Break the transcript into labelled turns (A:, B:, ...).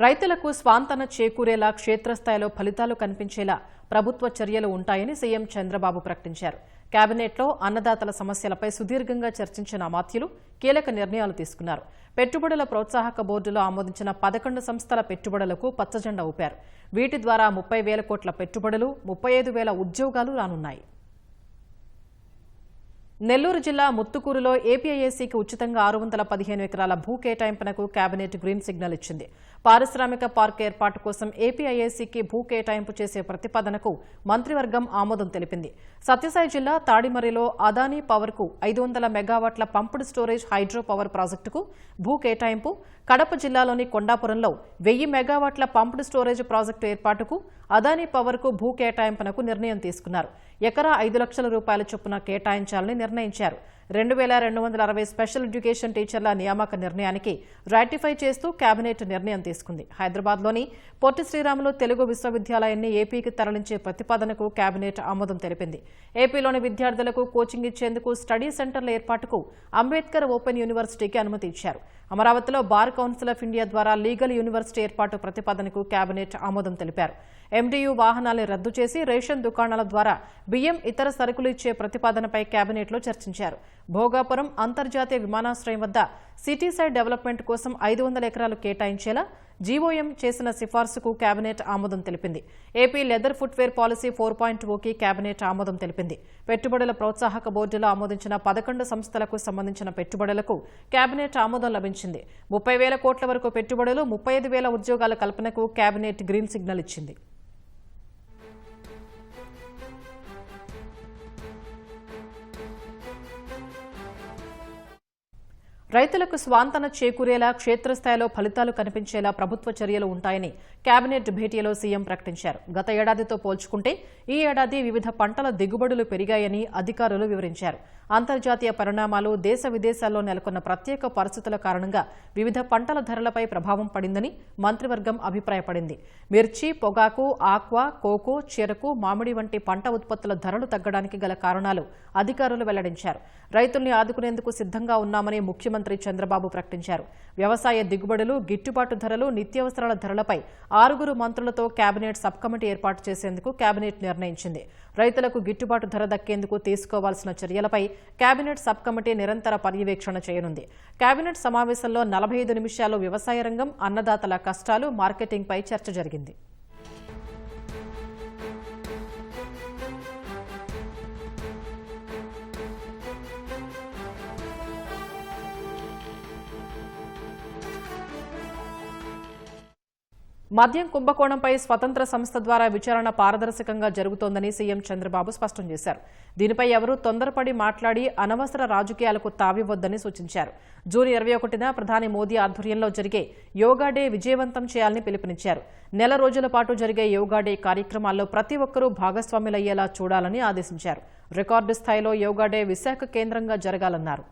A: రైతులకు స్వాంతన చేకూరేలా క్షేత్రస్థాయిలో ఫలితాలు కనిపించేలా ప్రభుత్వ చర్యలు ఉంటాయని సీఎం చంద్రబాబు ప్రకటించారు. కేబినెట్లో అన్నదాతల సమస్యలపై సుదీర్ఘంగా చర్చించిన అమాత్యులు కీలక నిర్ణయాలు తీసుకున్నారు. పెట్టుబడుల ప్రోత్సాహక బోర్డులో ఆమోదించిన 11 సంస్థల పెట్టుబడులకు పచ్చజెండా ఊపారు. వీటి ద్వారా 30,000 కోట్ల పెట్టుబడులు, 35,000 ఉద్యోగాలు రానున్నాయి. నెల్లూరు జిల్లా ముత్తుకూరులో ఏపీఐఏసీకి ఉచితంగా 615 ఎకరాల భూ కేటాయింపునకు కేబినెట్ గ్రీన్ సిగ్నల్ ఇచ్చింది. పారిశ్రామిక పార్క్ ఏర్పాటు కోసం ఏపీఐఏసీకి భూ కేటాయింపు చేసే ప్రతిపాదనకు మంత్రివర్గం ఆమోదం తెలిపింది. సత్యసాయి జిల్లా తాడిమర్రిలో అదానీ పవర్కు 500 మెగావాట్ల పంప్డ్ స్టోరేజ్ హైడ్రో పవర్ ప్రాజెక్టుకు భూ కేటాయింపు, కడప జిల్లాలోని కొండాపురంలో 1000 మెగావాట్ల పంప్డ్ స్టోరేజ్ ప్రాజెక్టు ఏర్పాటుకు అదానీ పవర్కు భూ కేటాయింపునకు నిర్ణయం తీసుకున్నారు. ఎకరా 5 లక్షల రూపాయల చొప్పున కేటాయించాలని నిర్ణయించారు. 2260 స్పెషల్ ఎడ్యుకేషన్ టీచర్ల నియామక నిర్ణయానికి రాటిఫై చేస్తూ కేబినెట్ నిర్ణయం తీసుకుంది. హైదరాబాద్లోని పొట్టి శ్రీరాములు తెలుగు విశ్వవిద్యాలయాన్ని ఏపీకి తరలించే ప్రతిపాదనకు కేబినెట్ ఆమోదం తెలిపింది. ఏపీలోని విద్యార్థులకు కోచింగ్ ఇచ్చేందుకు స్టడీ సెంటర్ల ఏర్పాటుకు అంబేద్కర్ ఓపెన్ యూనివర్సిటీకి అనుమతి ఇచ్చారు. అమరావతిలో బార్ కౌన్సిల్ ఆఫ్ ఇండియా ద్వారా లీగల్ యూనివర్సిటీ ఏర్పాటు ప్రతిపాదనకు కేబినెట్ ఆమోదం తెలిపారు. ఎండీయూ వాహనాలను రద్దు చేసి రేషన్ దుకాణాల ద్వారా బియ్యం, ఇతర సరుకులు ఇచ్చే ప్రతిపాదనపై కేబినెట్లో చర్చించారు. భోగాపురం అంతర్జాతీయ విమానాశ్రయం వద్ద సిటీ సైడ్ డెవలప్మెంట్ కోసం 500 ఎకరాలు కేటాయించేలా జీఓఎం చేసిన సిఫార్సుకు కేబినెట్ ఆమోదం తెలిపింది. ఏపీ లెదర్ ఫుట్వేర్ పాలసీ 4.0కి కేబినెట్ ఆమోదం తెలిపింది. పెట్టుబడుల ప్రోత్సాహక బోర్డులో ఆమోదించిన 11 సంస్థలకు సంబంధించిన పెట్టుబడులకు కేబినెట్ ఆమోదం లభించింది. 30,000 కోట్ల వరకు పెట్టుబడులు, 35,000 ఉద్యోగాల కల్పనకు కేబినెట్ గ్రీన్ సిగ్నల్ ఇచ్చింది. రైతులకు స్వాంతన చేకూరేలా క్షేత్రస్థాయిలో ఫలితాలు కనిపించేలా ప్రభుత్వ చర్యలు ఉంటాయని కేబినెట్ భేటీలో సీఎం ప్రకటించారు. గత ఏడాదితో పోల్చుకుంటే ఈ ఏడాది వివిధ పంటల దిగుబడులు పెరిగాయని అధికారులు వివరించారు. అంతర్జాతీయ పరిణామాలు, దేశ విదేశాల్లో నెలకొన్న ప్రత్యేక పరిస్థితుల కారణంగా వివిధ పంటల ధరలపై ప్రభావం పడిందని మంత్రివర్గం అభిప్రాయపడింది. మిర్చి, పొగాకు, ఆక్వా, కోకో, చెరకు, మామిడి వంటి పంట ఉత్పత్తుల ధరలు తగ్గడానికి గల కారణాలు అధికారులు వెల్లడించారు. రైతుల్ని ఆదుకునేందుకు సిద్ధంగా ఉన్నామని ముఖ్యమంత్రి చంద్రబాబు ప్రకటించారు. వ్యవసాయ దిగుబడులు, గిట్టుబాటు ధరలు, నిత్యావసరాల ధరలపై 6 మంత్రులతో కేబినెట్ సబ్ కమిటీ ఏర్పాటు చేసేందుకు కేబినెట్ నిర్ణయించింది. రైతులకు గిట్టుబాటు ధర దక్కేందుకు తీసుకోవాల్సిన చర్యలపై కేబినెట్ సబ్ కమిటీ నిరంతర పర్యవేక్షణ చేయనుంది. కేబినెట్ సమావేశంలో 45 నిమిషాలు వ్యవసాయ రంగం, అన్నదాతల కష్టాలు, మార్కెటింగ్పై చర్చ జరిగింది. మద్యం కుంభకోణంపై స్వతంత్ర సంస్థ ద్వారా విచారణ పారదర్శకంగా జరుగుతోందని సీఎం చంద్రబాబు స్పష్టం చేశారు. దీనిపై ఎవరూ తొందరపడి మాట్లాడి అనవసర రాజకీయాలకు తావివ్వొద్దని సూచించారు. జూన్ 21న ప్రధాని మోదీ ఆధ్వర్యంలో జరిగే యోగా డే విజయవంతం చేయాలని పిలుపునిచ్చారు. నెల రోజుల పాటు జరిగే యోగా డే కార్యక్రమాల్లో ప్రతి ఒక్కరూ భాగస్వాములయ్యేలా చూడాలని ఆదేశించారు. రికార్డు స్థాయిలో యోగా డే విశాఖ కేంద్రంగా జరగాలన్నారు.